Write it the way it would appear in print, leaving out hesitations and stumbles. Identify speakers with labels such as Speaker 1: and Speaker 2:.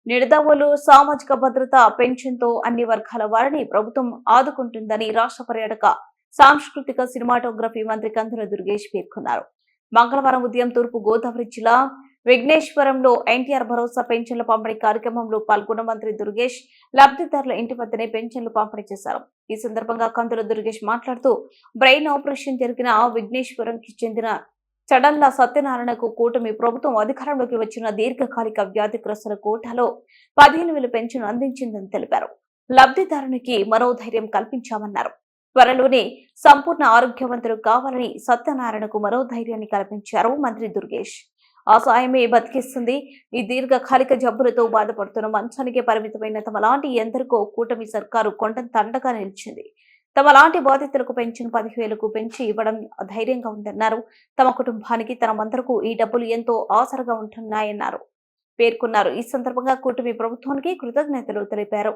Speaker 1: నిడదవోలు సామాజిక భద్రత పెన్షన్తో అన్ని వర్గాల వారిని ప్రభుత్వం ఆదుకుంటుందని రాష్ట్ర పర్యాటక సాంస్కృతిక సినిమాటోగ్రఫీ మంత్రి కందుల దుర్గేష్ పేర్కొన్నారు. మంగళవారం ఉదయం తూర్పు గోదావరి జిల్లా విఘ్నేశ్వరంలో ఎన్టీఆర్ భరోసా పెన్షన్ల పంపిణీ కార్యక్రమంలో పాల్గొన్న మంత్రి దుర్గేష్ లబ్ధిదారుల ఇంటి వద్దనే పెన్షన్లు పంపిణీ చేశారు. ఈ సందర్భంగా కందుల దుర్గేష్ మాట్లాడుతూ బ్రెయిన్ ఆపరేషన్ జరిగిన విఘ్నేశ్వరంకి చెందిన చడల్ల సత్యనారాయణకు కూటమి ప్రభుత్వం అధికారంలోకి వచ్చిన దీర్ఘకాలిక వ్యాధిగ్రస్తుల కోటాలో 15,000 పెన్షన్ అందించిందని తెలిపారు. లబ్ధిదారునికి మనోధైర్యం కల్పించామన్నారు. త్వరలోనే సంపూర్ణ ఆరోగ్యవంతులు కావాలని సత్యనారాయణకు మనోధైర్యాన్ని కల్పించారు మంత్రి దుర్గేష్. ఆ సాయమే బతికిస్తుంది. ఈ దీర్ఘకాలిక జబ్బులతో బాధపడుతున్న మంచానికే పరిమితమైన తమలాంటి ఎందరికో కూటమి సర్కారు కొండంత అండగా నిలిచింది. తమలాంటి బాధితులకు పెన్షన్ 10,000కు పెంచి ఇవ్వడం ధైర్యంగా ఉందన్నారు. తమ కుటుంబానికి తనమందరకు ఈ డబ్బులు ఎంతో ఆసరగా ఉంటున్నాయన్నారు పేర్కొన్నారు. ఈ సందర్భంగా కూటమి ప్రభుత్వానికి కృతజ్ఞతలు తెలిపారు.